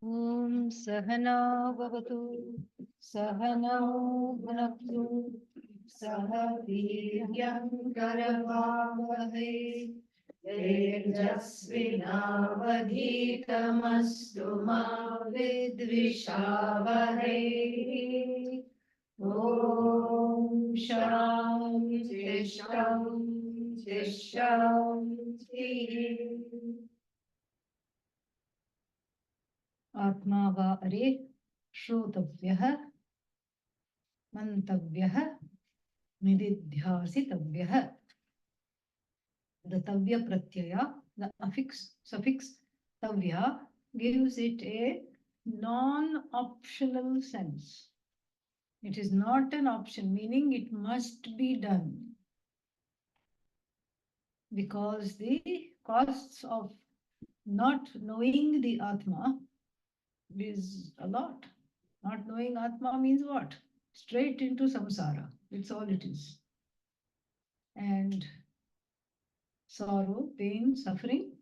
Om Sahana Bhavatu Sahanao Bhunaktu Saha Viryam Karavavahe Tejasvinavadhitamastu ma vidvishavahe. Om Shanti Shanti Shanti. आत्मा वा अरे श्रोतव्यः मन्तव्यः निदिध्यासितव्यः. The tavya pratyaya, the suffix tavya, gives it a non-optional sense. It is not an option, meaning it must be done. Because the costs of not knowing the Atma is a lot. Not knowing Atma means what? Straight into samsara. It's all it is. And sorrow, pain, suffering,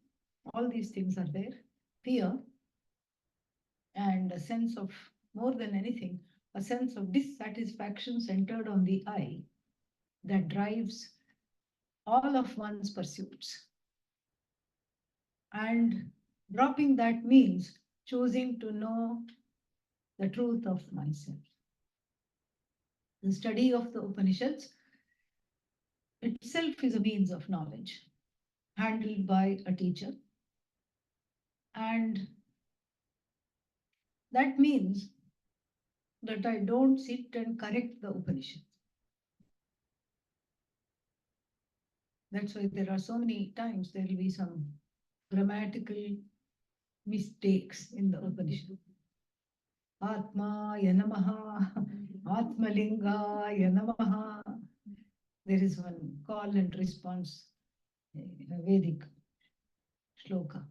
all these things are there. Fear and a sense of, more than anything, a sense of dissatisfaction centered on the I that drives all of one's pursuits. And dropping that means choosing to know the truth of myself. The study of the Upanishads itself is a means of knowledge handled by a teacher. And that means that I don't sit and correct the Upanishad. That's why there are so many times there will be some grammatical mistakes in the Upanishad. Atma Yanamaha, Atmalinga Yanamaha. There is one call and response, Vedic shloka.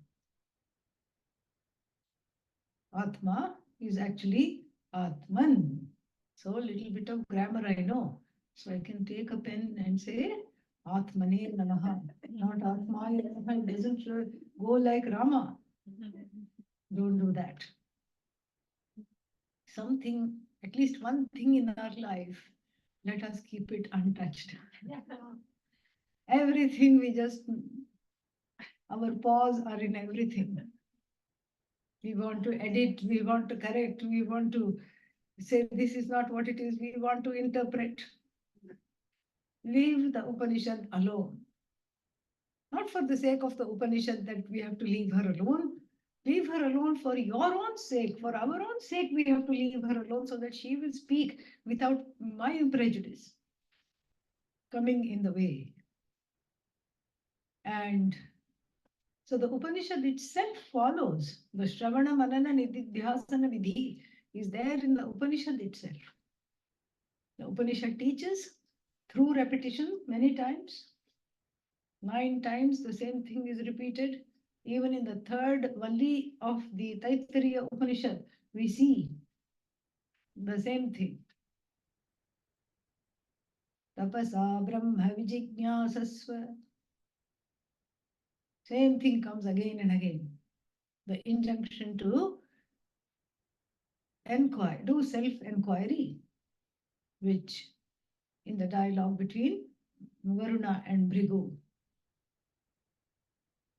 Atma is actually Atman. So a little bit of grammar I know. So I can take a pen and say Atmane Namaha, not Atmaya Namaha. It doesn't go like Rama. Don't do that. Something, at least one thing in our life, let us keep it untouched. Everything we just, our paws are in everything. We want to edit, we want to correct, we want to say this is not what it is, we want to interpret. Leave the Upanishad alone. Not for the sake of the Upanishad that we have to leave her alone. Leave her alone for your own sake. For our own sake, we have to leave her alone so that she will speak without my prejudice coming in the way. And so the Upanishad itself follows. The Shravana Manana Nididhyasana Vidhi is there in the Upanishad itself. The Upanishad teaches through repetition many times. 9 times the same thing is repeated. Even in the third Valli of the Taittiriya Upanishad, we see the same thing. Tapasa Brahma Vijijñāsasva. Same thing comes again and again. The injunction to inquire, do self-inquiry, which in the dialogue between Varuna and Bhrigu.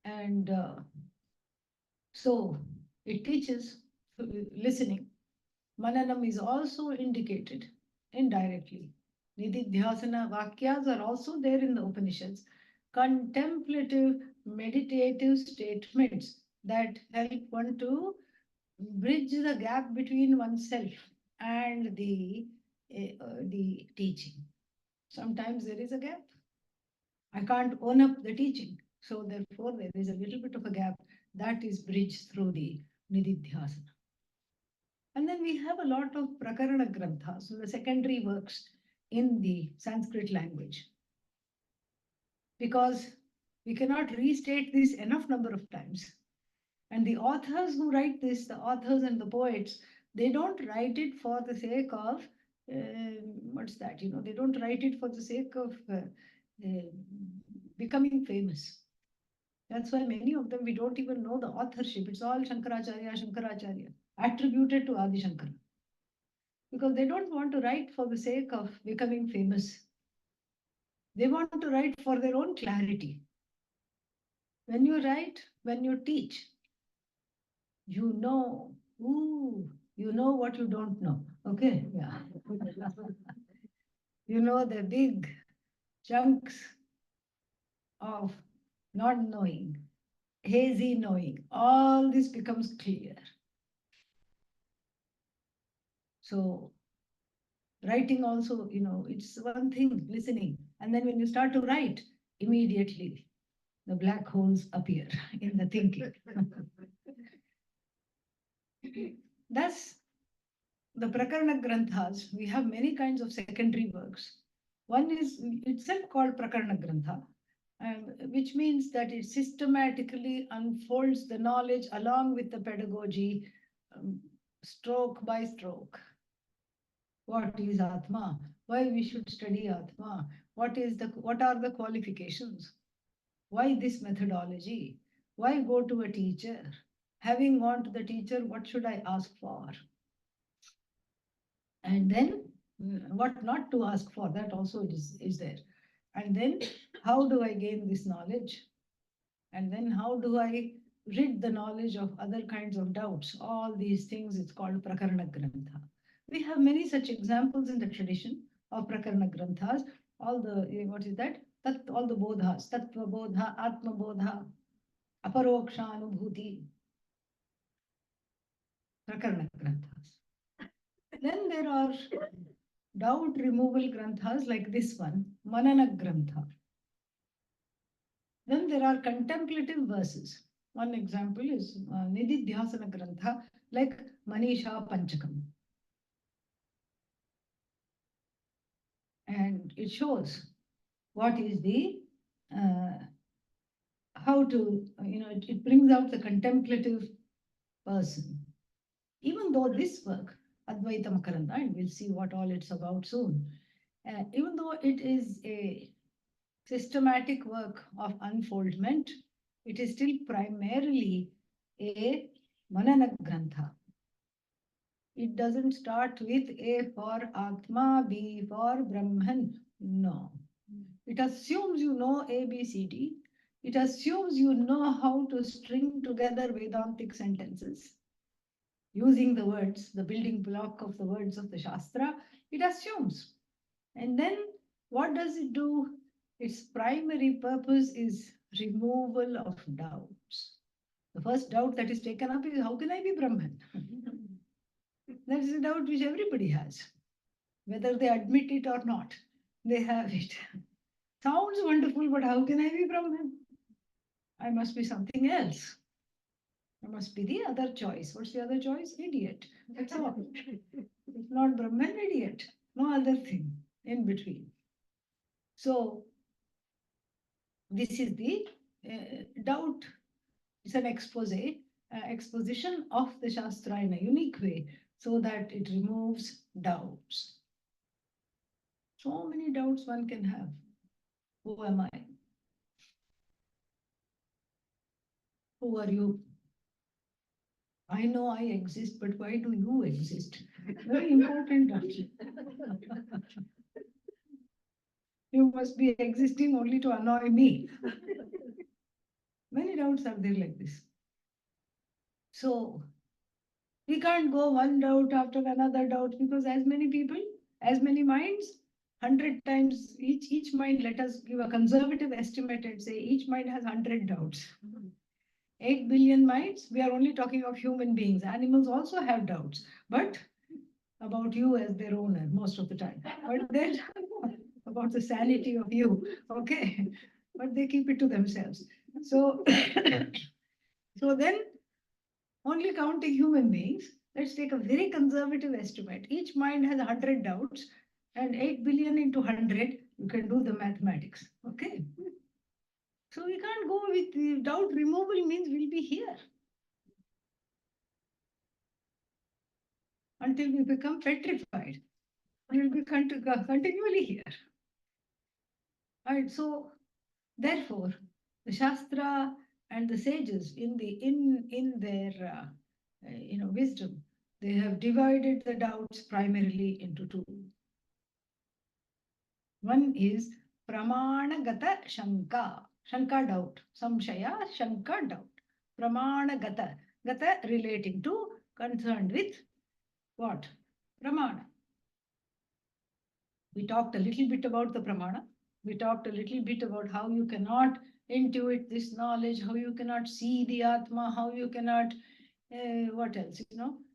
And so it teaches listening. Mananam is also indicated indirectly. Nididhyasana Vakyas are also there in the Upanishads. Contemplative, meditative statements that help one to bridge the gap between oneself and the teaching. Sometimes there is a gap. I can't own up the teaching. So therefore, there is a little bit of a gap that is bridged through the Nididhyasana. And then we have a lot of Prakarana Granthas, so the secondary works in the Sanskrit language. Because we cannot restate this enough number of times. And the authors who write this, the authors and the poets, they don't write it for the sake of, what's that, they don't write it for the sake of becoming famous. That's why many of them we don't even know the authorship. It's all Shankaracharya, attributed to Adi Shankara. Because they don't want to write for the sake of becoming famous. They want to write for their own clarity. When you write, when you teach, you know, you know what you don't know. Okay? Yeah. You know the big chunks of not knowing, hazy knowing. All this becomes clear. So writing also, it's one thing, listening. And then when you start to write, immediately the black holes appear in the thinking. Thus, the Prakarana Granthas, we have many kinds of secondary works. One is itself called Prakarana Grantha, which means that it systematically unfolds the knowledge along with the pedagogy, um, stroke by stroke. What is Atma? Why we should study Atma? What are the qualifications? Why this methodology? Why go to a teacher? Having gone to the teacher, what should I ask for? And then what not to ask for, that also is there. And then how do I gain this knowledge? And then how do I rid the knowledge of other kinds of doubts? All these things, it's called Prakarana Grantha. We have many such examples in the tradition of Prakarana Granthas. All the, what is that? All the bodhas, Tattva Bodha, Atma Bodha, Aparoksha Anubhuti, Prakarana Granthas. Then there are doubt removal granthas like this one, Manana Grantha. Then there are contemplative verses. One example is Nididhyasana Grantha, like Manisha Panchakam. And it shows what is the, how to, it brings out the contemplative person. Even though this work, Advaita-Makaranda, and we'll see what all it's about soon, even though it is a systematic work of unfoldment, it is still primarily a Manana Grantha. It doesn't start with A for Atma, B for Brahman. No. It assumes you know A, B, C, D. It assumes you know how to string together Vedantic sentences using the words, the building block of the words of the Shastra. It assumes. And then what does it do? Its primary purpose is removal of doubts. The first doubt that is taken up is, how can I be Brahman? That is a doubt which everybody has, whether they admit it or not. They have it. Sounds wonderful, but how can I be Brahman? I must be something else. I must be the other choice. What's the other choice? Idiot. That's all. If not Brahman, idiot. No other thing in between. So, this is the doubt. It's an exposition of the Shastra in a unique way so that it removes doubts. So many doubts one can have. Who am I? Who are you? I know I exist, but why do you exist? Very important doubt. You must be existing only to annoy me. Many doubts are there like this. So we can't go one doubt after another doubt because as many people, as many minds, 100 times each mind, let us give a conservative estimate and say each mind has 100 doubts. 8 billion minds, we are only talking of human beings. Animals also have doubts, but about you as their owner most of the time. But then about the sanity of you, okay? But they keep it to themselves. So, so then only counting human beings, let's take a very conservative estimate. Each mind has 100 doubts, and 8 billion into 100, you can do the mathematics, okay? So we can't go with the doubt removal means we'll be here until we become petrified. We'll be continually here. All right, so therefore, the Shastra And the sages in their wisdom, they have divided the doubts primarily into two. One is Pramanagata Shanka. Shanka doubt. Samshaya, Shanka doubt. Pramanagata. Gata relating to, concerned with what? Pramana. We talked a little bit about the Pramana. We talked a little bit about how you cannot intuit this knowledge, how you cannot see the Atma, how you cannot, what else,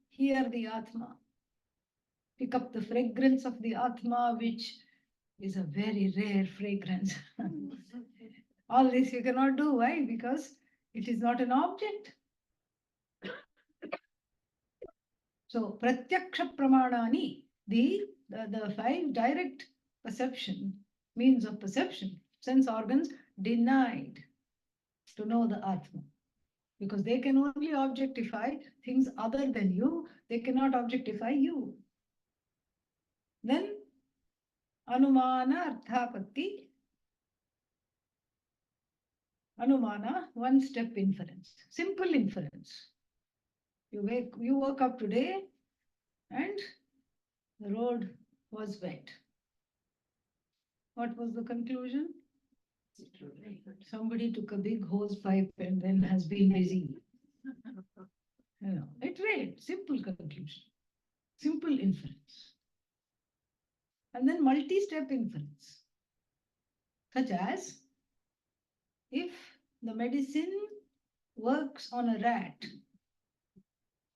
hear the Atma, pick up the fragrance of the Atma, which is a very rare fragrance. All this you cannot do. Why? Because it is not an object. So, pratyaksha pramanani, the five direct perception, means of perception, sense organs denied to know the Atma. Because they can only objectify things other than you, they cannot objectify you. Then, Anumana Arthapatti. Anumana, one step inference, simple inference. You woke up today and the road was wet. What was the conclusion? Somebody took a big hose pipe and then has been busy. It rained. Simple conclusion. Simple inference. And then multi-step inference. Such as, if the medicine works on a rat,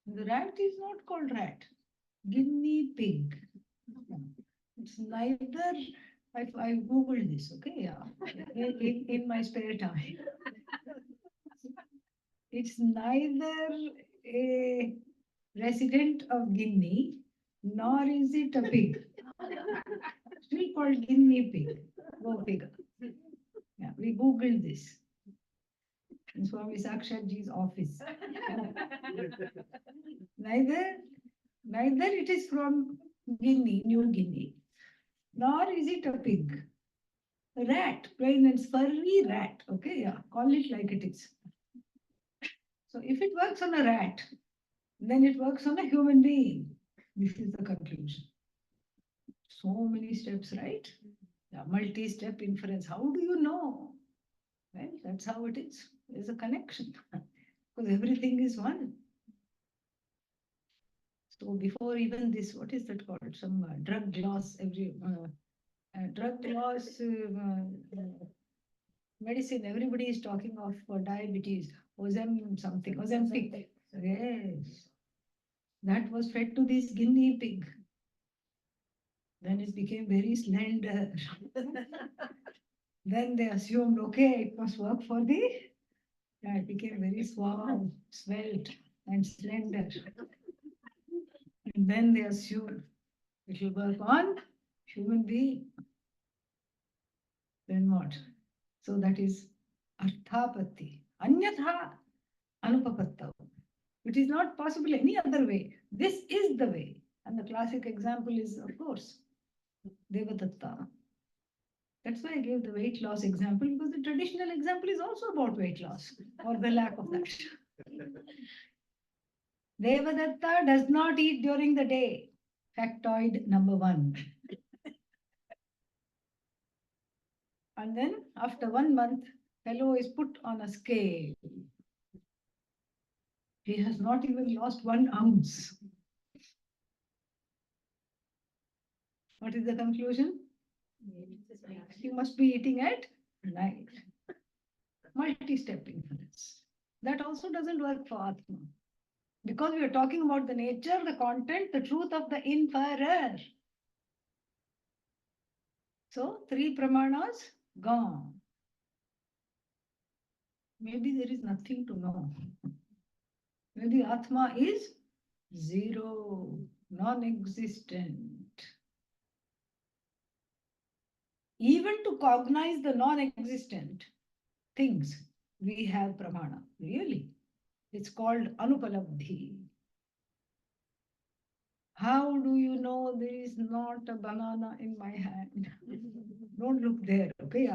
the rat is not called rat, guinea pig. It's neither, I googled this, okay, yeah, in my spare time. It's neither a resident of Guinea, nor is it a pig. Still called guinea pig. Go figure. Yeah, we googled this in Swami Sakshatji's office. Neither it is from Guinea, New Guinea, nor is it a pig. A rat, plain and furry rat. Okay, yeah, call it like it is. So if it works on a rat, then it works on a human being. This is the conclusion. So many steps, right? Yeah, multi-step inference. How do you know? Well, that's how it is. There's a connection because everything is one. So before even this, what is that called? Some drug loss, drug loss medicine. Everybody is talking of for diabetes, Ozempic. Yes, that was fed to this guinea pig. Then it became very slender. Then they assumed, okay, it must work for the. Yeah, it became very suave, svelte, and slender. And then they assumed it will work on human being. Then what? So that is arthapatti. Anyatha anupapatta. It is not possible any other way. This is the way. And the classic example is, of course, Devadatta. That's why I gave the weight loss example, because the traditional example is also about weight loss or the lack of that. Devadatta does not eat during the day. Factoid number 1. And then after 1 month, fellow is put on a scale. He has not even lost 1 ounce. What is the conclusion? You must be eating at night. Multi-step inference. That also doesn't work for Atma. Because we are talking about the nature, the content, the truth of the inferer. So 3 pramanas gone. Maybe there is nothing to know. Maybe Atma is 0, non-existent. Even to cognize the non-existent things, we have pramana. Really? It's called anupalabdhi. How do you know there is not a banana in my hand? Don't look there, okay?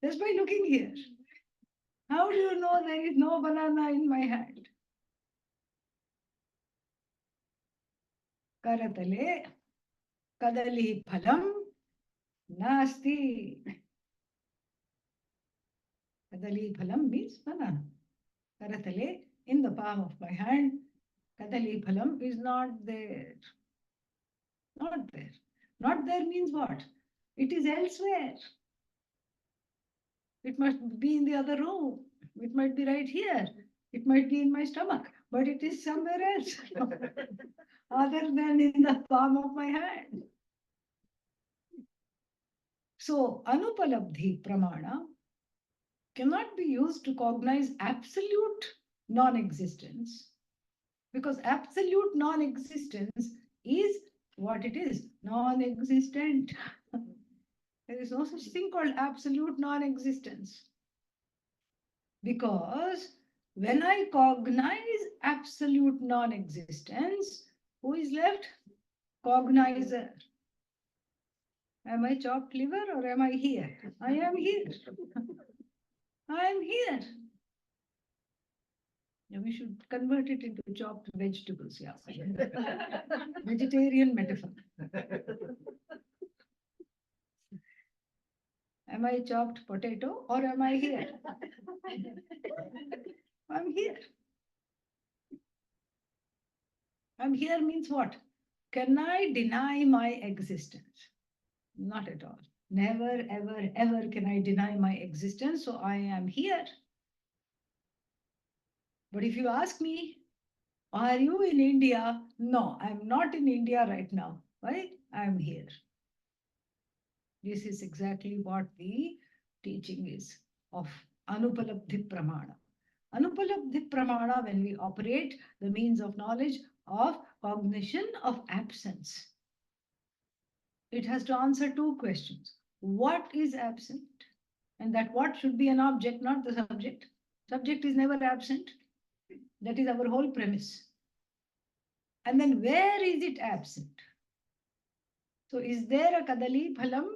Just by looking here. How do you know there is no banana in my hand? Karatale kadali phalam nasti. Kadali phalam means banana. Karatale, in the palm of my hand, kadali phalam is not there. Not there. Not there means what? It is elsewhere. It must be in the other room. It might be right here. It might be in my stomach, but it is somewhere else other than in the palm of my hand. So, Anupalabdhi Pramana cannot be used to cognize absolute non-existence, because absolute non-existence is what it is, non-existent. There is no such thing called absolute non-existence. Because when I cognize absolute non-existence, who is left? Cognizer. Am I chopped liver or am I here? I am here. I am here. Yeah, we should convert it into chopped vegetables. Yeah. Vegetarian metaphor. Am I chopped potato or am I here? I'm here. I'm here means what? Can I deny my existence? Not at all. Never, ever, ever can I deny my existence. So I am here. But if you ask me, are you in India? No, I'm not in India right now. Why? I'm here. This is exactly what the teaching is of Anupalabdhi Pramana. Anupalabdhi Pramana, when we operate the means of knowledge of cognition of absence, it has to answer two questions. What is absent? And that what should be an object, not the subject. Subject is never absent. That is our whole premise. And then where is it absent? So is there a kadali phalam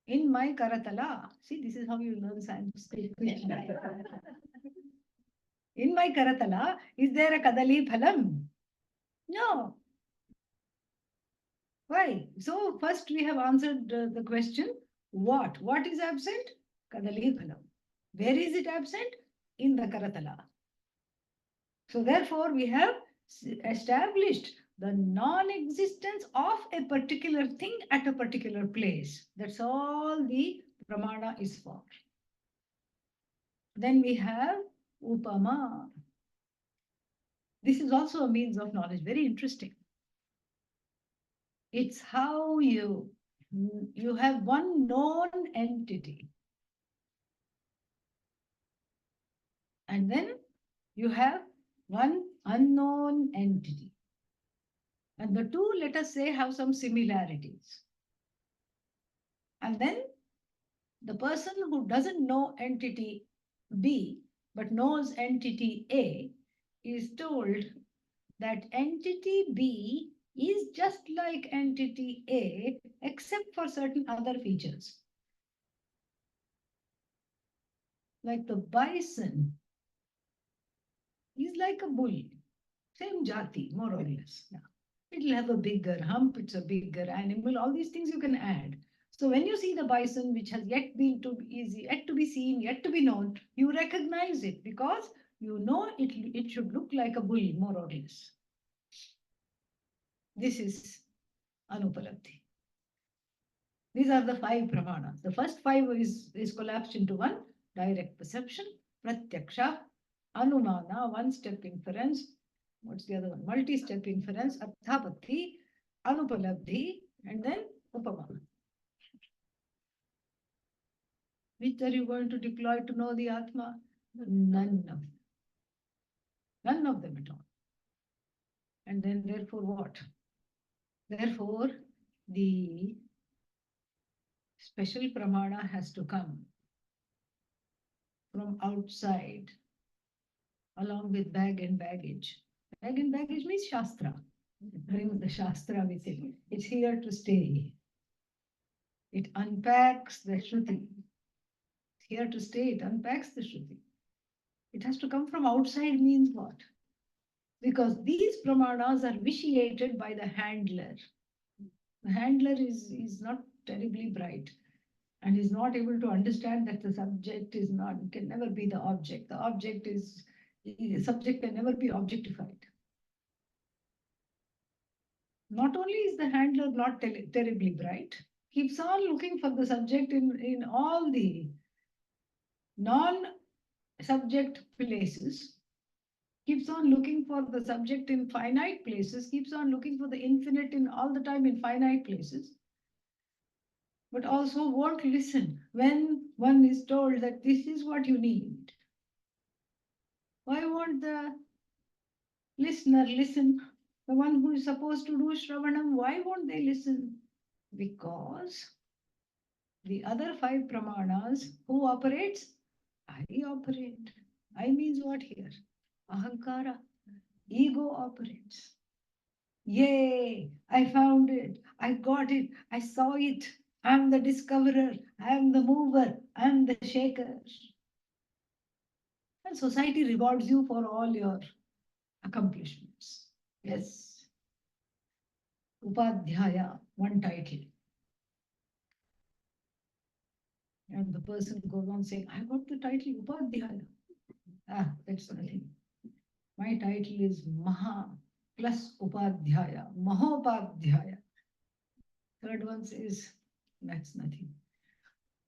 in my karatala? See, this is how you learn science. In my karatala, is there a kadali phalam? No. Why? So first we have answered the question, what? What is absent? Kadali phalam. Where is it absent? In the karatala. So therefore we have established the non-existence of a particular thing at a particular place. That's all the pramana is for. Then we have upama. This is also a means of knowledge. Very interesting. It's how you have one known entity. And then you have one unknown entity. And the two, let us say, have some similarities. And then the person who doesn't know entity B, but knows entity A, is told that entity B is just like entity A, except for certain other features. Like the bison is like a bull, same jati, more or less. Yeah. It'll have a bigger hump, it's a bigger animal, all these things you can add. So when you see the bison, which has yet to be seen, yet to be known, you recognize it because you know it should look like a bull, more or less. This is Anupalabdhi. These are the five pramanas. The first five is collapsed into one: direct perception, pratyaksha, anumana, one-step inference. What's the other one? Multi-step inference, arthapatti, anupalabdhi, and then upama. Which are you going to deploy to know the Atma? None of them. None of them at all. And then therefore what? Therefore, the special pramana has to come from outside along with bag and baggage. Bag and baggage means Shastra. Bring the Shastra with it. It's here to stay. It unpacks the Shruti. here to stay. It unpacks the Shruti. It has to come from outside means what? Because these pramanas are vitiated by the handler. The handler is not terribly bright and is not able to understand that the subject is not, can never be the object. The object is, the subject can never be objectified. Not only is the handler not terribly bright, keeps on looking for the subject in all the non-subject places, keeps on looking for the subject in finite places, keeps on looking for the infinite in all the time in finite places, but also won't listen when one is told that this is what you need. Why won't the listener listen? The one who is supposed to do Shravanam, why won't they listen? Because the other five pramanas, who operates? I operate. I means what here? Ahankara. Ego operates. Yay, I found it. I got it. I saw it. I'm the discoverer. I'm the mover. I'm the shaker. And society rewards you for all your accomplishments. Yes. Upadhyaya, one title. And the person goes on saying, I got the title Upadhyaya. Ah, that's nothing. My title is Maha plus Upadhyaya, Mahopadhyaya. Third one says, that's nothing.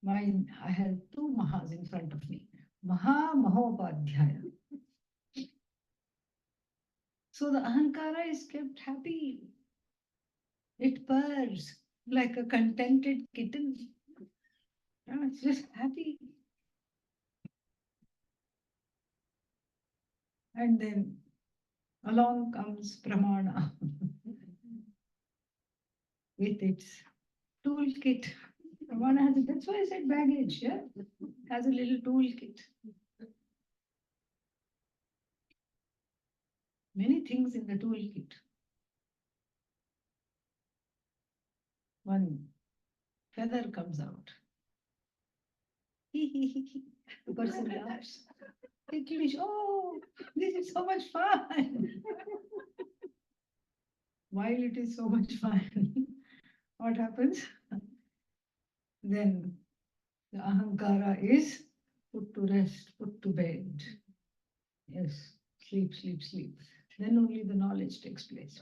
Mine, I have two Mahas in front of me. Maha Mahopadhyaya. So the Ahankara is kept happy. It purrs like a contented kitten. It's just happy. And then along comes Pramana with its toolkit. Pramana has, that's why I said baggage, yeah? Has a little toolkit. Many things in the toolkit. One feather comes out. The person laughs. Oh, this is so much fun. While it is so much fun, what happens? Then the ahankara is put to rest, put to bed. Yes, sleep, sleep, sleep. Then only the knowledge takes place.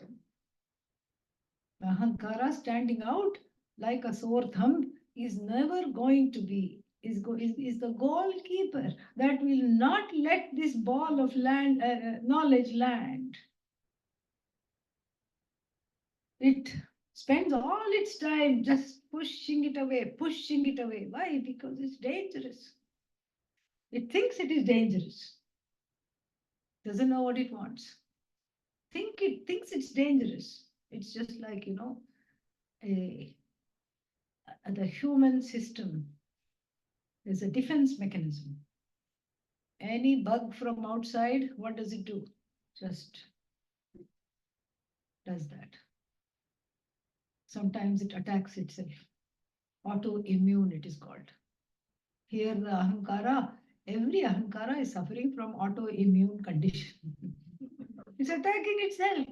The ahankara standing out like a sore thumb is never going to be, is the goalkeeper that will not let this ball of knowledge land. It spends all its time just pushing it away, pushing it away. Why? Because it's dangerous. It thinks it is dangerous. Doesn't know what it wants. It thinks it's dangerous. It's just like, the human system. There's a defense mechanism. Any bug from outside, what does it do? Just does that. Sometimes it attacks itself. Autoimmune, it is called. Here, the ahankara, every ahankara is suffering from autoimmune condition. It's attacking itself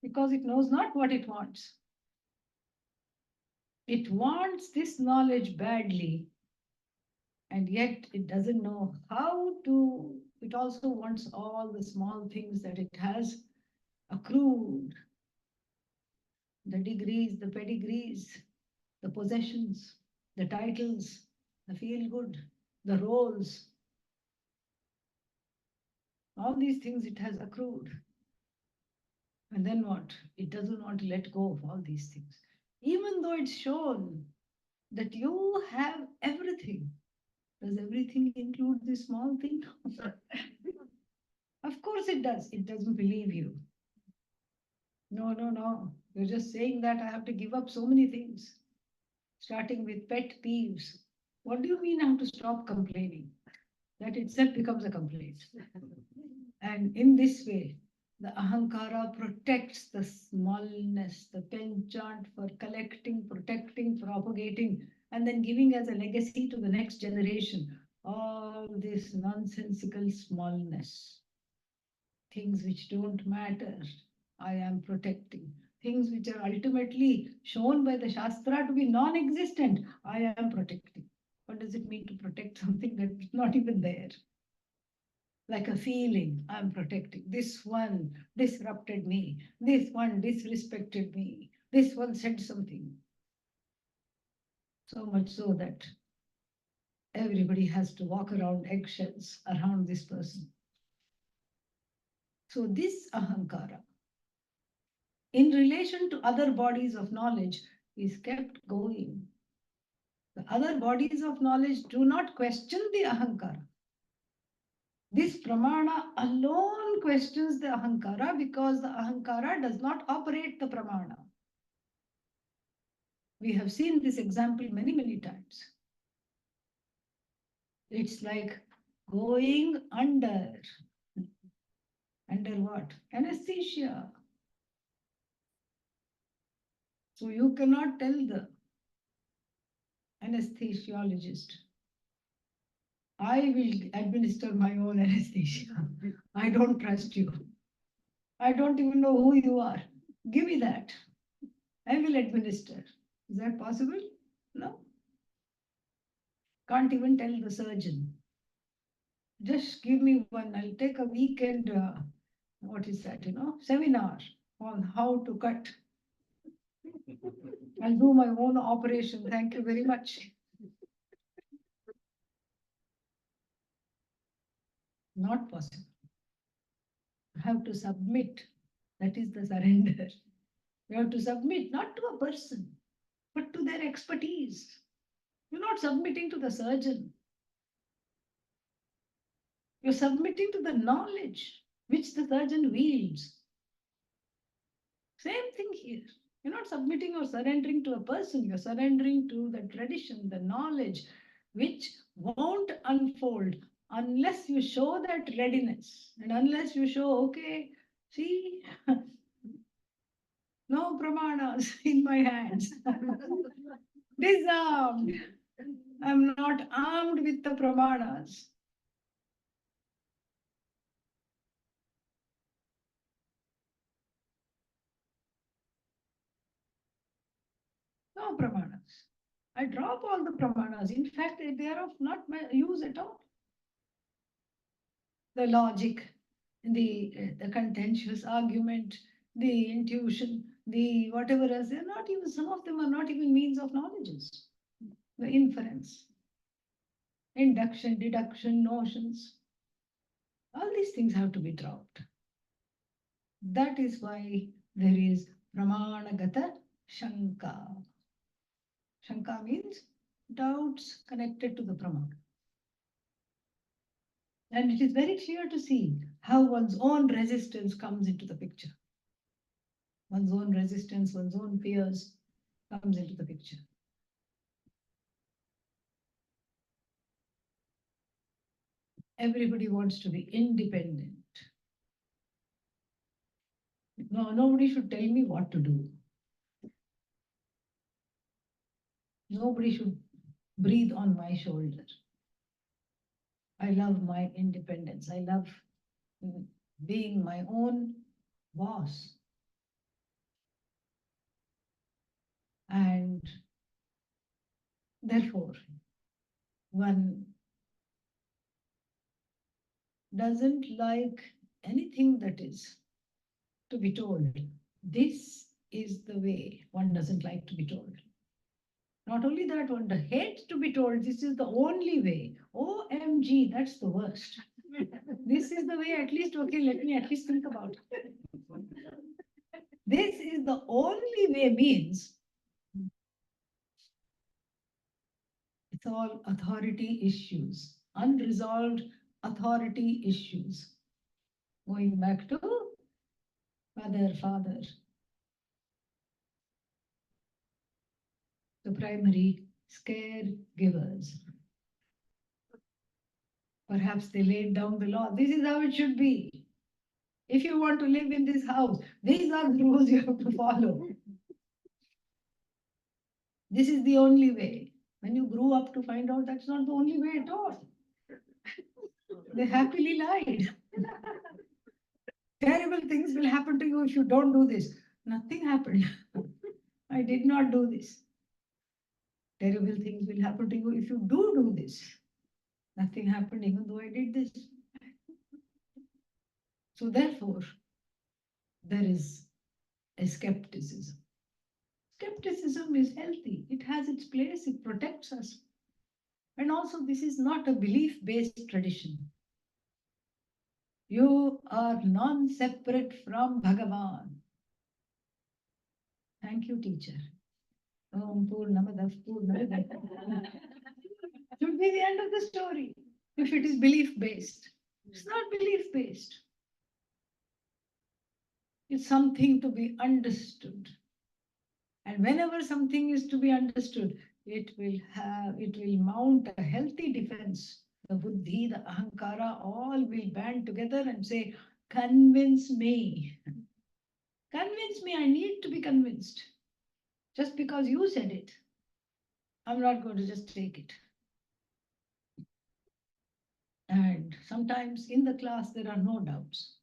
because it knows not what it wants. It wants this knowledge badly, and yet it doesn't know how to. It also wants all the small things that it has accrued, the degrees, the pedigrees, the possessions, the titles, the feel good, the roles. All these things it has accrued. And then what? It doesn't want to let go of all these things. Even though it's shown that you have everything. Does everything include this small thing? Of course it does. It doesn't believe you. No, no, no. You're just saying that I have to give up so many things, starting with pet peeves. What do you mean I have to stop complaining? That itself becomes a complaint. And in this way, The ahankara protects the smallness, the penchant for collecting, protecting, propagating, and then giving as a legacy to the next generation. All this nonsensical smallness, things which don't matter, I am protecting. Things which are ultimately shown by the Shastra to be non existent, I am protecting. What does it mean to protect something that's not even there? Like a feeling, I'm protecting. This one disrupted me. This one disrespected me. This one said something. So much so that everybody has to walk around eggshells around this person. So, this ahankara, in relation to other bodies of knowledge, is kept going. The other bodies of knowledge do not question the ahankara. This pramana alone questions the ahankara because the ahankara does not operate the pramana. We have seen this example many, many times. It's like going under. Under what? Anesthesia. So you cannot tell the anesthesiologist, I will administer my own anesthesia. I don't trust you. I don't even know who you are. Give me that. I will administer. Is that possible? No. Can't even tell the surgeon. Just give me one. I'll take a weekend, what is that, seminar on how to cut. I'll do my own operation. Thank you very much. Not possible. You have to submit. That is the surrender. You have to submit not to a person, but to their expertise. You're not submitting to the surgeon. You're submitting to the knowledge which the surgeon wields. Same thing here. You're not submitting or surrendering to a person, you're surrendering to the tradition, the knowledge, which won't unfold unless you show that readiness and unless you show, okay, see, no pramanas in my hands. Disarmed. I'm not armed with the pramanas. No pramanas. I drop all the pramanas. In fact, they are of not use at all. The logic, the contentious argument, the intuition, the whatever else, they're not even, some of them are not even means of knowledges. The inference, induction, deduction, notions, all these things have to be dropped. That is why there is pramanagata shanka. Shanka means doubts connected to the pramana. And it is very clear to see how one's own resistance comes into the picture. One's own resistance, one's own fears comes into the picture. Everybody wants to be independent. No, nobody should tell me what to do. Nobody should breathe on my shoulder. I love my independence. I love being my own boss. And therefore, one doesn't like anything that is to be told. This is the way. One doesn't like to be told. Not only that, one hates to be told this is the only way. OMG, that's the worst. This is the way, at least, okay, let me at least think about it. This is the only way means it's all authority issues, unresolved authority issues. Going back to mother, father, the primary caregivers. Perhaps they laid down the law. This is how it should be. If you want to live in this house, these are the rules you have to follow. This is the only way. When you grew up to find out that's not the only way at all. They happily lied. Terrible things will happen to you if you don't do this. Nothing happened. I did not do this. Terrible things will happen to you if you do this. Nothing happened even though I did this. So therefore, there is a skepticism. Skepticism is healthy. It has its place. It protects us. And also, this is not a belief-based tradition. You are non-separate from Bhagavan. Thank you, teacher. Om Purnamadav Purnamadav. Should be the end of the story. If it is belief-based, it's not belief-based. It's something to be understood. And whenever something is to be understood, it will mount a healthy defense. The buddhi, the ahankara, all will band together and say, convince me. Convince me, I need to be convinced. Just because you said it, I'm not going to just take it. And sometimes in the class, there are no doubts.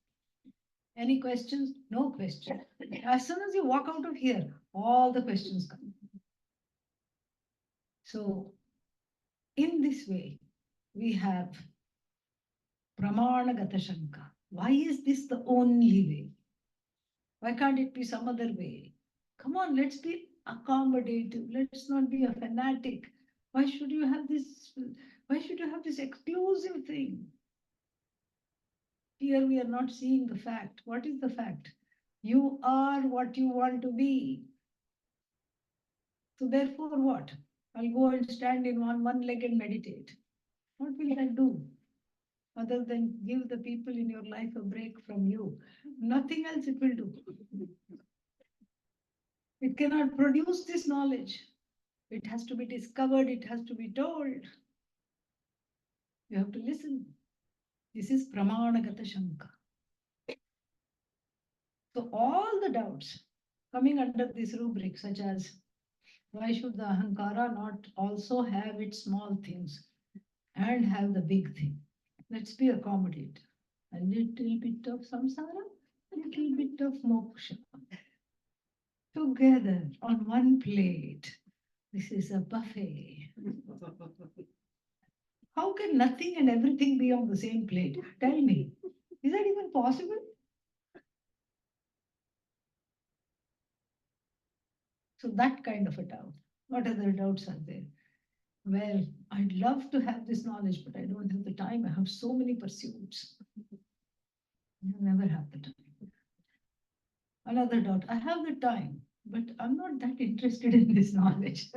Any questions? No question. As soon as you walk out of here, all the questions come. So, in this way, we have Pramanagata Shanka. Why is this the only way? Why can't it be some other way? Come on, let's be accommodative. Let's not be a fanatic. Why should you have this? Why should you have this exclusive thing? Here we are not seeing the fact. What is the fact? You are what you want to be. So therefore what? I'll go and stand in one leg and meditate. What will that do? Other than give the people in your life a break from you. Nothing else it will do. It cannot produce this knowledge. It has to be discovered. It has to be told. You have to listen. This is Pramanagata Shanka. So all the doubts coming under this rubric, such as why should the Ahankara not also have its small things and have the big thing? Let's be accommodative. A little bit of samsara, a little bit of moksha. Together on one plate. This is a buffet. How can nothing and everything be on the same plate? Tell me, is that even possible? So that kind of a doubt. What other doubts are there? Well, I'd love to have this knowledge, but I don't have the time. I have so many pursuits. You never have the time. Another doubt. I have the time, but I'm not that interested in this knowledge.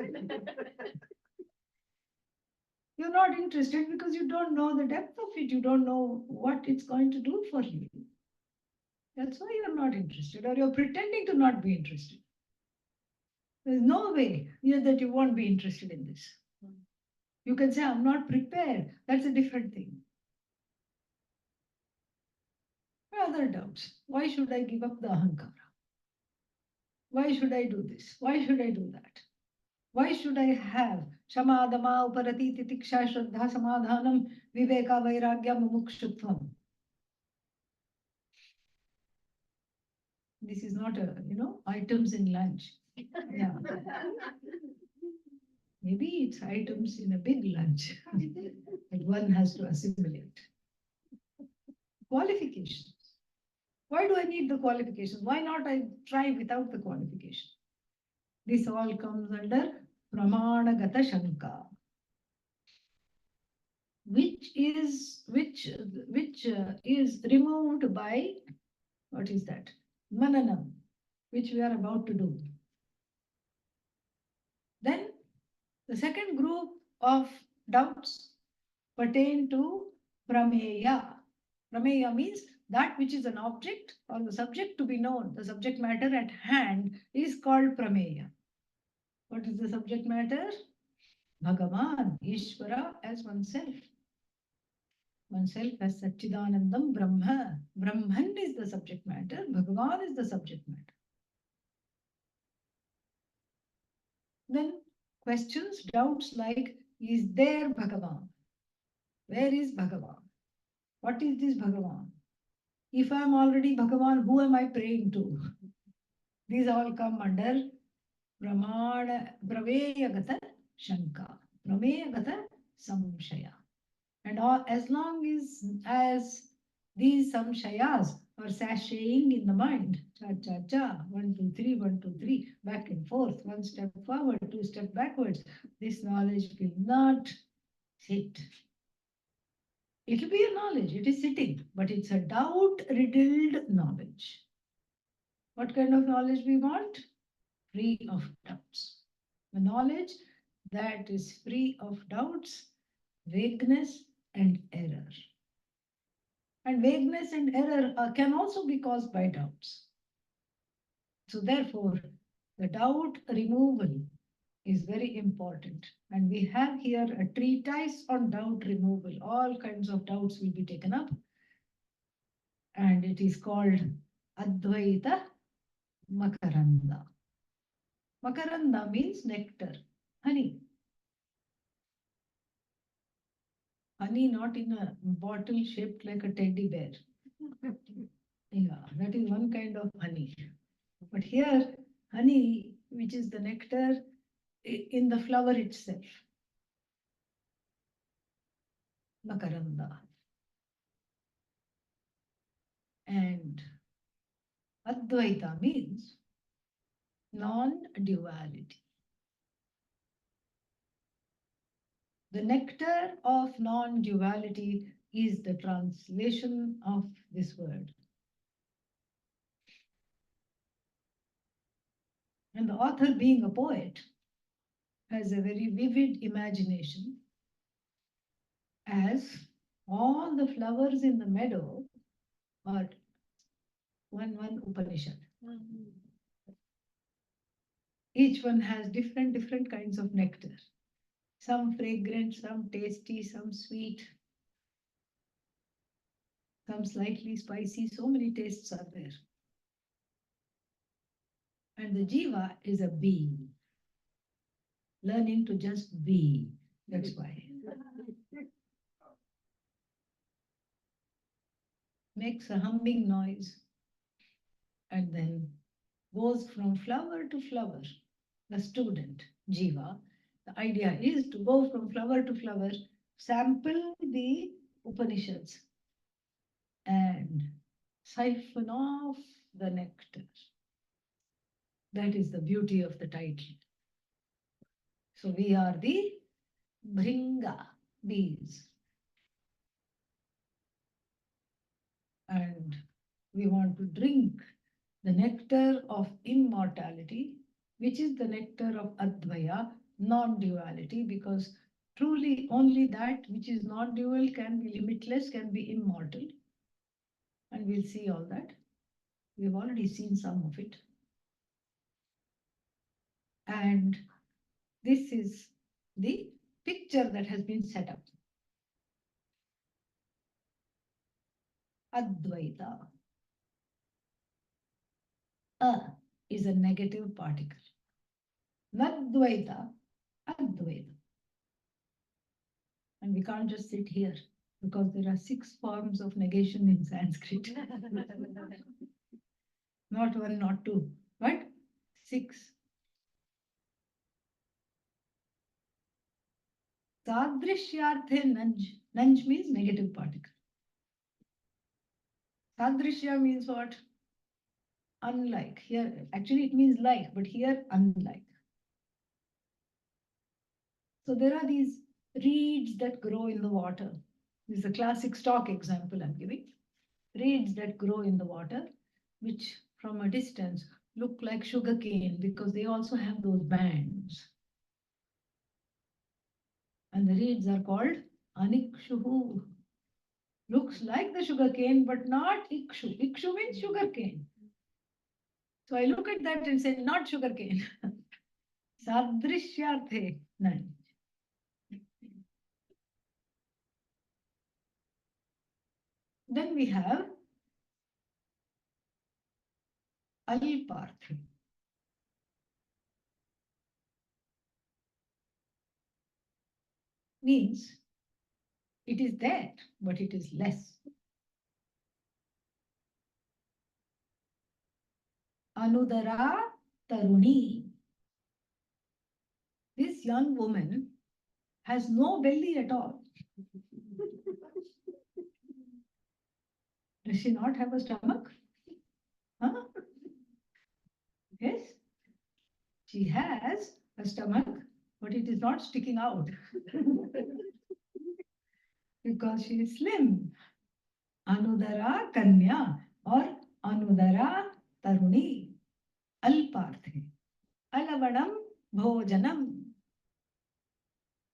You're not interested because you don't know the depth of it. You don't know what it's going to do for you. That's why you're not interested, or you're pretending to not be interested. There's no way that you won't be interested in this. You can say, I'm not prepared. That's a different thing. Other doubts. Why should I give up the ahankara? Why should I do this? Why should I do that? Why should I have shamadama uparati titiksha shraddha samadhanam viveka vairagya mumukshutvam? This is not items in lunch. Yeah. Maybe it's items in a big lunch that one has to assimilate. Qualifications. Why do I need the qualifications? Why not I try without the qualification? This all comes under Pramanagata Shanka, which is removed by, what is that? Mananam, which we are about to do. Then the second group of doubts pertain to Prameya. Prameya means that which is an object or the subject to be known, the subject matter at hand is called Prameya. What is the subject matter? Bhagavan, Ishvara as oneself. oneself as Satchidanandam Brahma. Brahman is the subject matter, Bhagavan is the subject matter. Then questions, doubts like, is there Bhagavan? Where is Bhagavan? What is this Bhagavan? If I am already Bhagavan, who am I praying to? These all come under Pramana Praveyagata Shanka, Prameyagata Samshaya. And as long as these samshayas are sashaying in the mind, cha cha cha, 1, 2, 3, 1, 2, 3, back and forth, one step forward, two step backwards, this knowledge will not sit. It will be a knowledge, it is sitting, but it's a doubt-riddled knowledge. What kind of knowledge we want? Free of doubts. The knowledge that is free of doubts, vagueness, and error. And vagueness and error can also be caused by doubts. So therefore, the doubt removal is very important. And we have here a treatise on doubt removal. All kinds of doubts will be taken up. And it is called Advaita-Makaranda. Makaranda means nectar, honey. Honey not in a bottle shaped like a teddy bear. Yeah, that is one kind of honey. But here, honey, which is the nectar in the flower itself. Makaranda. And Advaita means non-duality. The nectar of non-duality is the translation of this word. And the author, being a poet, has a very vivid imagination, as all the flowers in the meadow are one Upanishad. Each one has different kinds of nectar. Some fragrant, some tasty, some sweet, some slightly spicy. So many tastes are there. And the jiva is a being, learning to just be. That's why. Makes a humming noise and then goes from flower to flower. The student, jiva, the idea is to go from flower to flower, sample the Upanishads and siphon off the nectar. That is the beauty of the title. So we are the Bhringa bees. And we want to drink the nectar of immortality, which is the nectar of Advaya, non-duality, because truly only that which is non-dual can be limitless, can be immortal. And we'll see all that. We've already seen some of it. And this is the picture that has been set up. Advaita. A is a negative particle. Nadvaita, Advaita. And we can't just sit here because there are 6 forms of negation in Sanskrit. Not 1, not 2, but 6. Sadrishyarthe nanj. Nanj means negative particle. Sadrishya means what? Unlike. Here, actually it means like, but here unlike. So there are these reeds that grow in the water. This is a classic stock example I'm giving. Reeds that grow in the water, which from a distance look like sugarcane because they also have those bands. And the reeds are called anikshuhu. Looks like the sugarcane, but not ikshu. Ikshu means sugarcane. So I look at that and say, not sugarcane. Sadrishyarthe, 。 . 。 。 。 . 。 . 。 . 。 . 。 . 。 . 。 . 。 . 。 . 。 . 。 。 . 。 。 . 。 。 . 。 。 。 。 。 。 。 。 。 。 。 。 . 。 。 . 。 。 . 。 . 。Then we have Alparthe. Means it is there, but it is less. Anudara Taruni. This young woman has no belly at all. Does she not have a stomach? Huh? Yes, she has a stomach, but it is not sticking out because she is slim. Anudara Kanya or Anudara Taruni. Alparthe. Alavanam Bhojanam.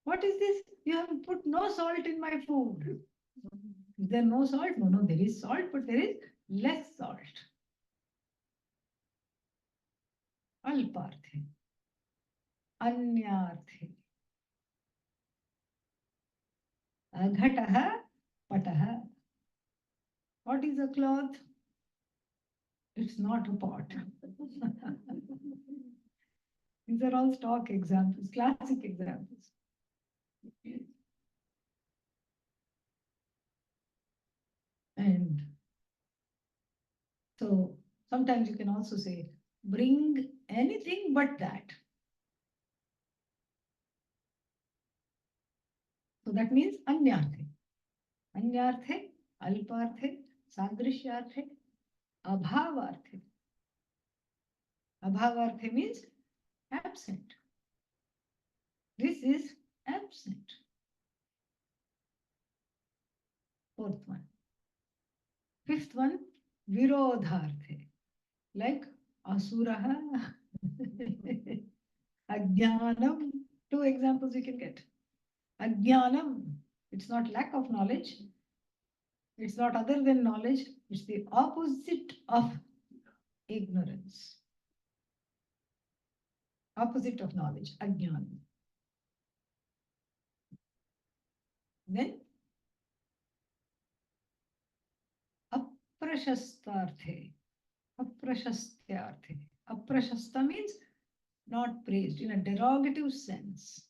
What is this? You have put no salt in my food. Is there no salt? No, there is salt, but there is less salt. Alparthe. Anyarthe. Ghataha Pataha. What is a cloth? It's not a pot. These are all stock examples, classic examples. And so sometimes you can also say, bring anything but that. So that means anyarthe. Anyarthe, alparthe, sadrishyarthe, abhavarthe. Abhavarthe means absent. This is absent. Fourth one. Fifth one, virodharthe. Like asuraha, ajnanam. Two examples you can get. Ajnanam, it's not lack of knowledge. It's not other than knowledge. It's the opposite of ignorance. Opposite of knowledge, ajnanam. Then aprashastarthe. Aprashastyarthe. Aprashasta means not praised in a derogative sense.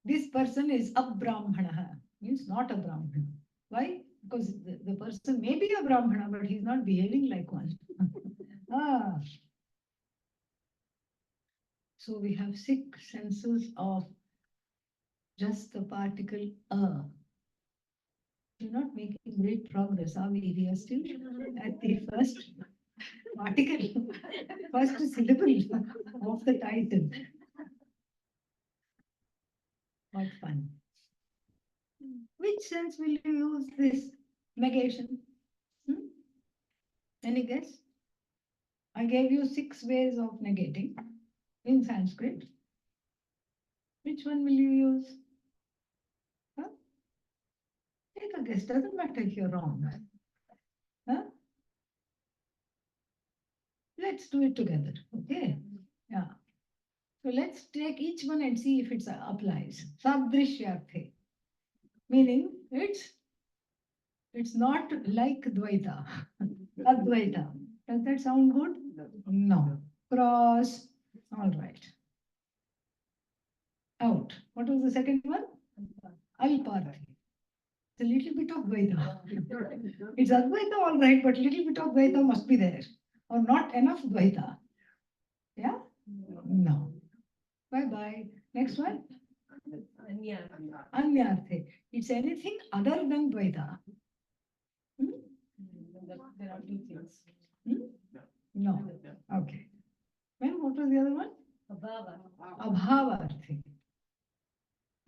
This person is abrahmana, means not a brahmana. Why? Because the person may be a brahmana, but he's not behaving like one. So we have 6 senses of just the particle a. We're not making great progress, are we? We are still at the first particle, first syllable of the title. What fun. Which sense will you use this negation? Any guess? I gave you 6 ways of negating in Sanskrit. Which one will you use? Huh? Take a guess, doesn't matter if you're wrong. Huh? Let's do it together, okay? Yeah. So let's take each one and see if it applies. Sadrishyarthe, meaning it's not like Dvaita. Advaita. Does that sound good? No. Cross. All right. Out. What was the second one? Alparthe. It's a little bit of Dvaita. It's Advaita, all right, but little bit of Dvaita must be there. Or not enough Dvaita. Yeah? No. Bye-bye. Next one? Anyarthe. It's anything other than Dvaita. There are 2 things. No. Okay. Then what was the other one? Abhavarthe.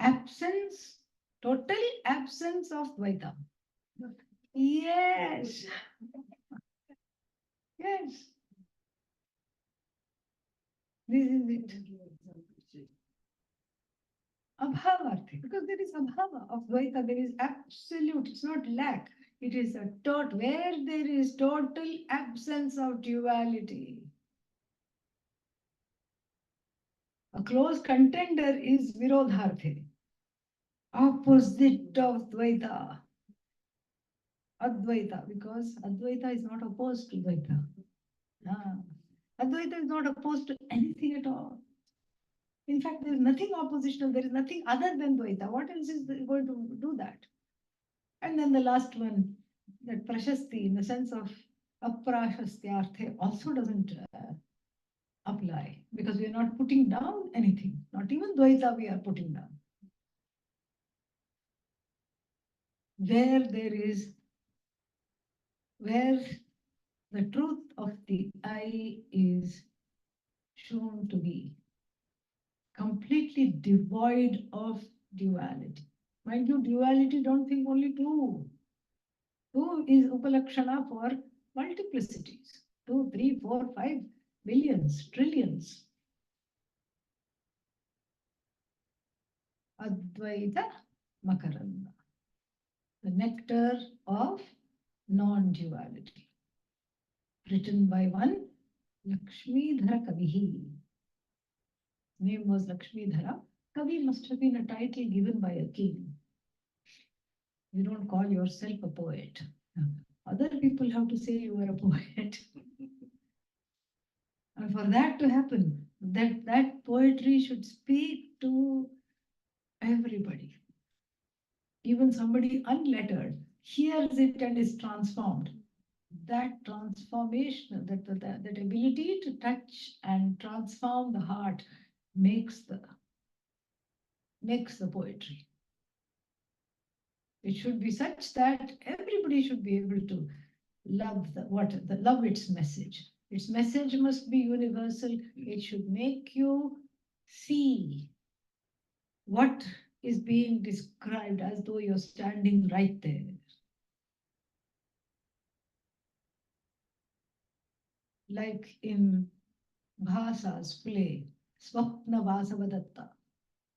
Absence, total absence of Dvaita. Yes. Yes. This is it. Abhavarthe. Because there is abhava of Dvaita. There is absolute. It's not lack. It is a total, where there is total absence of duality. A close contender is virodharthe. opposite of Dvaita. Advaita, because Advaita is not opposed to Dvaita. Ah. Advaita is not opposed to anything at all. In fact, there is nothing oppositional, there is nothing other than Dvaita. What else is going to do that? And then the last one, that Prashasti, in the sense of Aprashastyarthe, also doesn't apply, because we are not putting down anything. Not even Dvaita we are putting down. Where the truth of the I is shown to be completely devoid of duality. Mind you, duality, don't think only two. Two is Upalakshana for multiplicities. 2, 3, 4, 5 billions, trillions. Advaita-Makaranda, the nectar of non-duality, written by one Lakshmidhara Kavihi. Name was Lakshmidhara. Kavi must have been a title given by a king. You don't call yourself a poet. Other people have to say you are a poet. And for that to happen, that poetry should speak to everybody. Even somebody unlettered hears it and is transformed. That transformation, that ability to touch and transform the heart makes the poetry. It should be such that everybody should be able to love love its message. Its message must be universal. It should make you see what is being described as though you're standing right there. Like in Bhasa's play, Svatmavidyananda,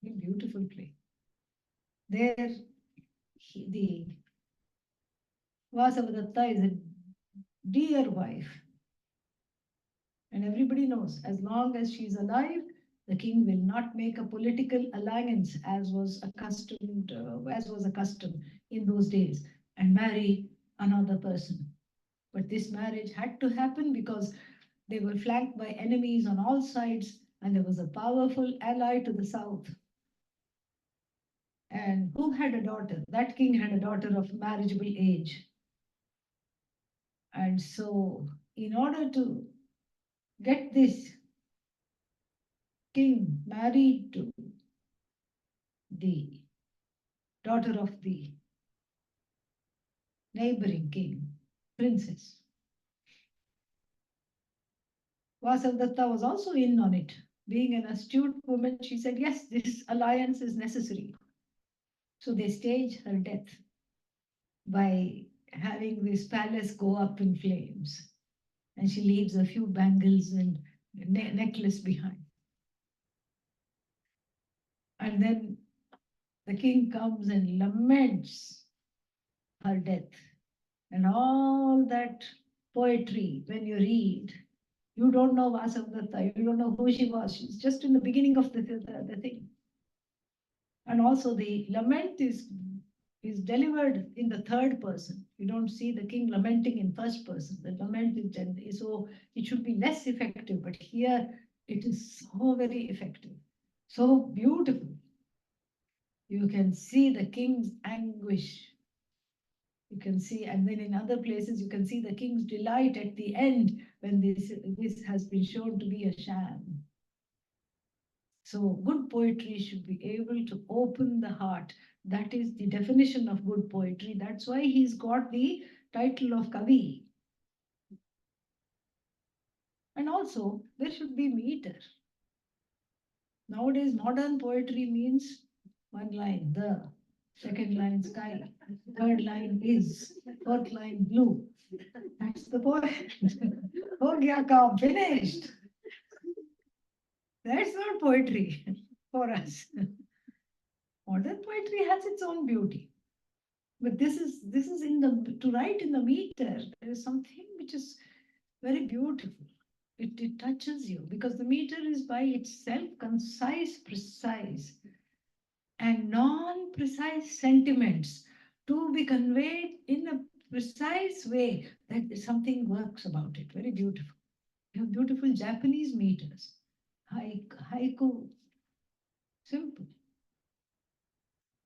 a beautiful play. There, the Vasavadatta is a dear wife. And everybody knows, as long as she's alive, the king will not make a political alliance as was accustomed in those days, and marry another person. But this marriage had to happen because they were flanked by enemies on all sides, and there was a powerful ally to the south. And who had a daughter? That king had a daughter of marriageable age. And so, in order to get this king married to the daughter of the neighboring king, princess, Vasavdatta was also in on it. Being an astute woman, she said, yes, this alliance is necessary. So they stage her death by having this palace go up in flames. And she leaves a few bangles and necklace behind. And then the king comes and laments her death. And all that poetry, when you read, you don't know Vasavdatta, you don't know who she was. She's just in the beginning of the thing. And also the lament is delivered in the third person. You don't see the king lamenting in first person. The lament is so it should be less effective, but here it is so very effective, so beautiful. You can see the king's anguish. You can see, and then in other places you can see the king's delight at the end when this has been shown to be a sham. So good poetry should be able to open the heart. That is the definition of good poetry. That's why he's got the title of Kavi. And also, there should be meter. Nowadays, modern poetry means one line, the, second line, sky, third line is, fourth line, blue. That's the poet. Ho gaya kaam, finished. That's not poetry for us. Modern poetry has its own beauty. But this is in the, to write in the meter, there is something which is very beautiful. It touches you because the meter is by itself concise, precise. and non-precise sentiments to be conveyed in a precise way that something works about it. Very beautiful. You have beautiful Japanese meters. Haiku, simple.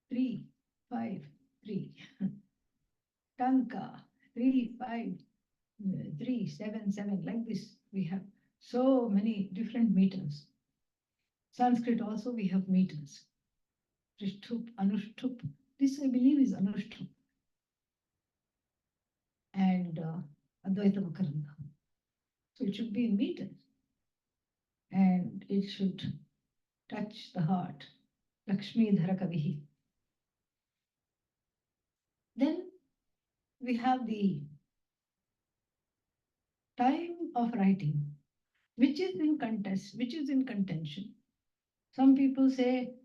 3, 5, 3. Tanka, 3, 5, 3, 7, 7. Like this, we have so many different meters. Sanskrit also we have meters. Rishtup, Anushtup. This I believe is Anushtup. And Advaita-Makaranda. So it should be in meters. And it should touch the heart. Lakshmi Dhara Kavihi. Then we have the time of writing, which is in contest, which is in contention. Some people say,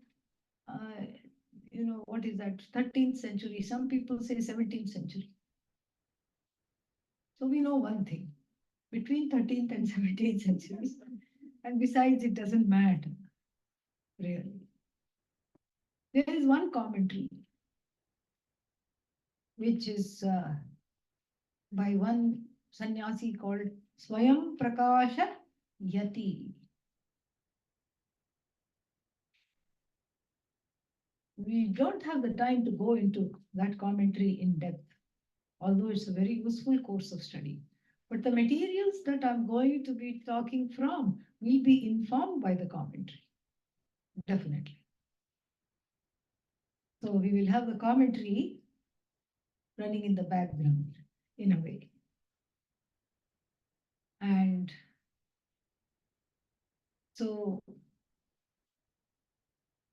what is that, 13th century. Some people say 17th century. So we know one thing, between 13th and 17th centuries. And besides, it doesn't matter, really. There is one commentary, which is by one sannyasi called Swayam Prakasha Yati. We don't have the time to go into that commentary in depth, although it's a very useful course of study. But the materials that I'm going to be talking from will be informed by the commentary, definitely. So we will have the commentary running in the background in a way. And so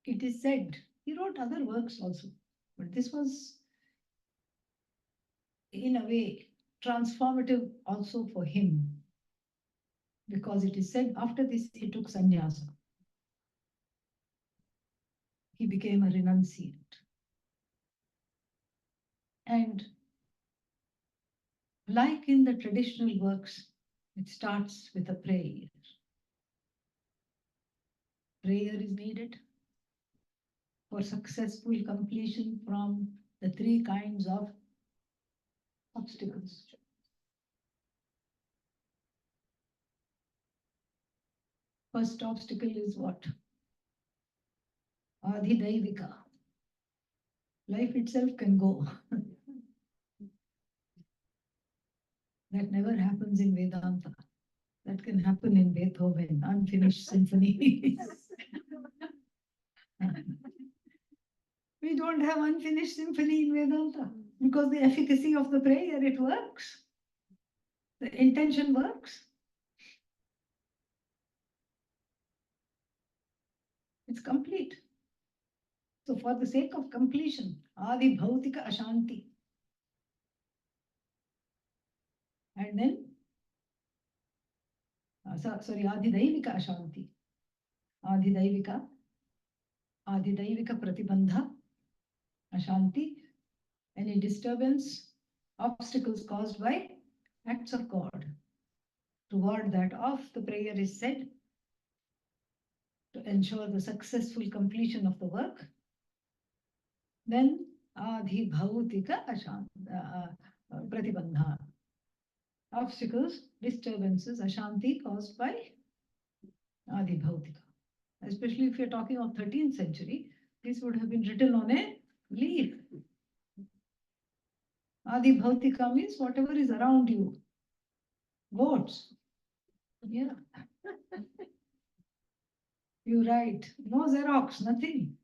it is said, he wrote other works also, but this was in a way transformative also for him, because it is said after this he took sannyasa. He became a renunciate. And like in the traditional works, it starts with a prayer. Prayer is needed for successful completion from the three kinds of obstacles. First obstacle is what? Adhidaivika. Life itself can go. That never happens in Vedanta. That can happen in Beethoven, unfinished symphonies. We don't have unfinished symphony in Vedanta because the efficacy of the prayer, it works. The intention works. It's complete. So for the sake of completion, Adi Bhautika Ashanti. And then, Adi Daivika Ashanti. Adi Daivika Pratibandha Ashanti. Any disturbance, obstacles caused by acts of God. Toward that of the prayer is said to ensure the successful completion of the work. Then Adhi Bhautika Pratibandha. Obstacles, disturbances, Ashanti caused by Adi Bhautika. Especially if you're talking of 13th century, this would have been written on a leaf. Adi Bhautika means whatever is around you. Goats. Yeah. You write. No Xerox, nothing.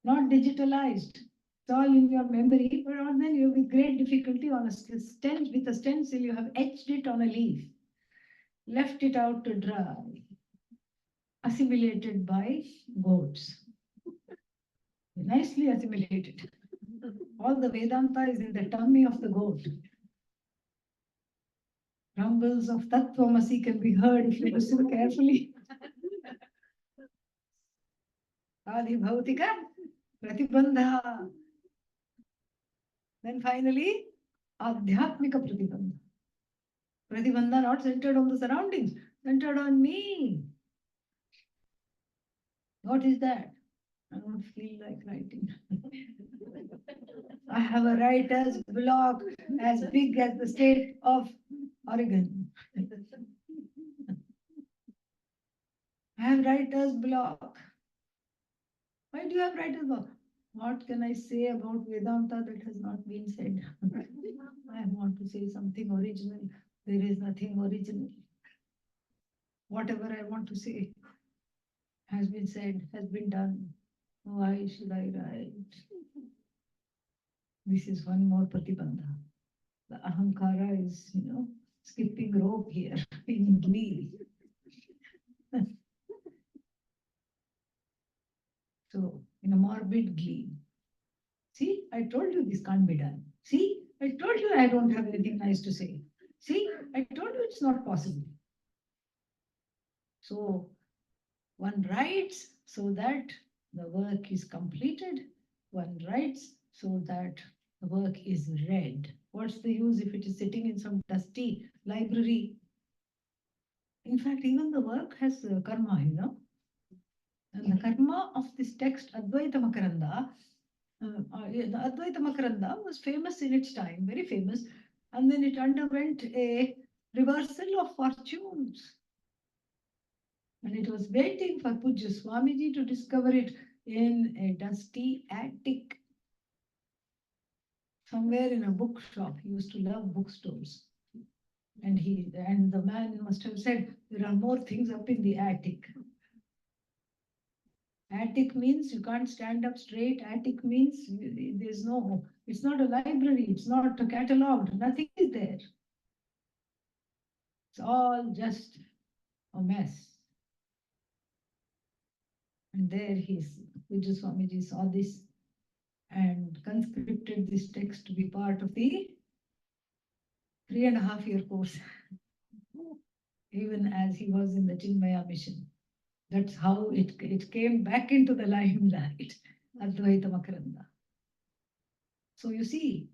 Not digitalized. It's all in your memory, but then you with great difficulty on a stencil, with a stencil, you have etched it on a leaf, left it out to dry, assimilated by goats. Nicely assimilated. All the Vedanta is in the tummy of the goat. Rumbles of Tattvamasi can be heard if you listen carefully. Adi Bhautika Pratibandha. Then finally, Adhyatmika Pratibandha. Pratibandha not centered on the surroundings, centered on me. What is that? I don't feel like writing. I have a writer's block as big as the state of Oregon. I have writer's block. Why do you have writer's block? What can I say about Vedanta that has not been said? I want to say something original. There is nothing original. Whatever I want to say has been said, has been done. Why should I write? This is one more pratibandha. The ahankara is, skipping rope here in glee. So, in a morbid glee. See, I told you this can't be done. See, I told you I don't have anything nice to say. See, I told you it's not possible. So, one writes so that the work is completed. One writes so that the work is read. What's the use if it is sitting in some dusty library? In fact, even the work has karma, And the karma of this text, Advaita-Makaranda, the Advaita-Makaranda was famous in its time, very famous, and then it underwent a reversal of fortunes. And it was waiting for Pujya Swamiji to discover it in a dusty attic somewhere in a bookshop. He used to love bookstores. And the man must have said, there are more things up in the attic. Attic means you can't stand up straight. Attic means it's not a library, it's not cataloged, nothing is there. It's all just a mess. And there Pujya Swamiji saw this and conscripted this text to be part of the 3.5-year course, even as he was in the Chinmaya mission. That's how it came back into the limelight, Advaita-Makaranda. So you see,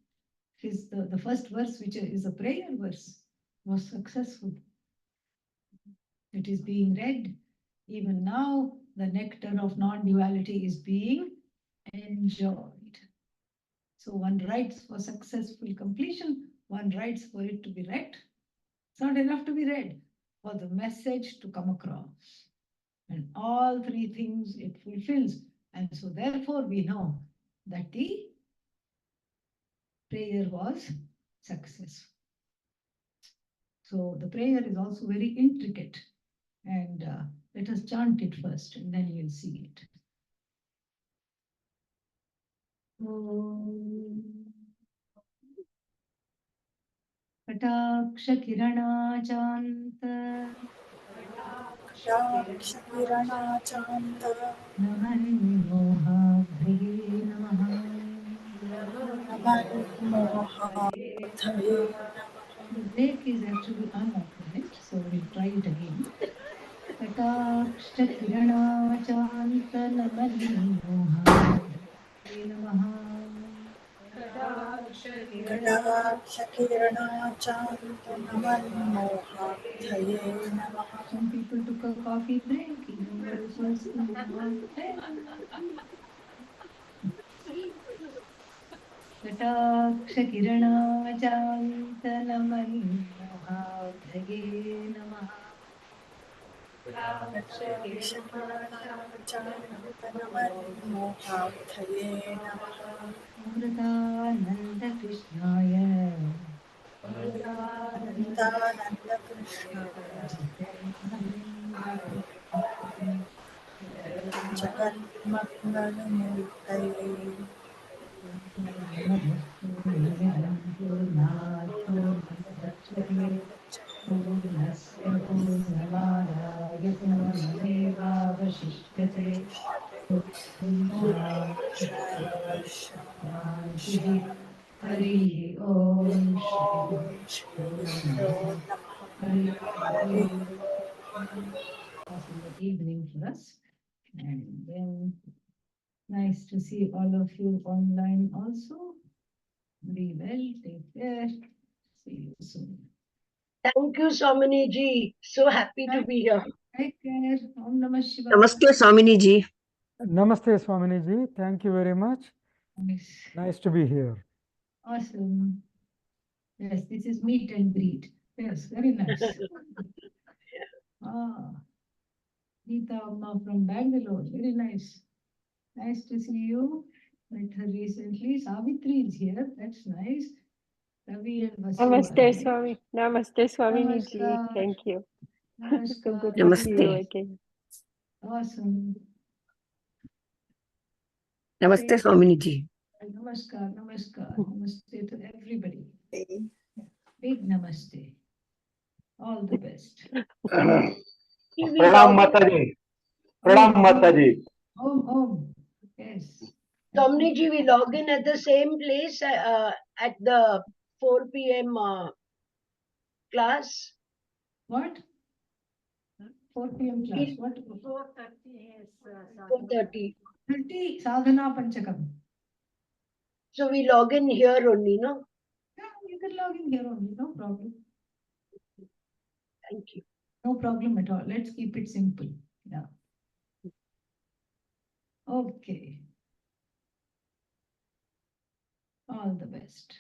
the first verse, which is a prayer verse, was successful. It is being read. Even now, the nectar of non-duality is being enjoyed. So one writes for successful completion, one writes for it to be read. It's not enough to be read, for the message to come across. And all three things it fulfills. And so therefore we know that the prayer was successful. So the prayer is also very intricate. And let us chant it first, and then we'll see it. Katakshakiranaachant Namanmohabhage Namaha. The break is actually unauthorized, so we'll try it again. Katakshakiranaachant Namanmohabhage Namaha. Some people took a coffee break, even though this was about 10. Katakshakiranaachantanamanmohabhage Namaha. Amrita Krishnaya. Purnasya Purnamadaaya Purnamevavashishyate. Shantihi. Hari Om Shri Hari Om. Awesome evening for us. And then nice to see all of you online also. Be well, take care. See you soon. Thank you, Swamini ji. So happy to be here. Take care. Om Namah Shivaya. Namaste, Swamini ji. Namaste, Swaminiji. Thank you very much. Nice. Nice to be here. Awesome. Yes, this is meet and greet. Yes, very nice. Ah, Geeta Amma from Bangalore. Very nice. Nice to see you. Met her recently. Savitri is here. That's nice. Ravi and Vasu are Namaste, here. Swami. Namaste, Swami ji. Namaskar. Thank you. So Namaskar. good to see you Namaste. again. Awesome. Namaste, Say- Swaminiji. Namaskar, namaskar, namaste to everybody. Big namaste. All the best. प्रणाम माताजी प्रणाम माताजी Om. Yes. Swaminiji, we log in at the same place at the 4 p.m. Class. What? 4 p.m. class. What? 4:30. 30 sadhana panchakam. So we log in here only, no? Yeah, you can log in here only. No problem. Thank you. No problem at all. Let's keep it simple. Yeah. Okay. All the best.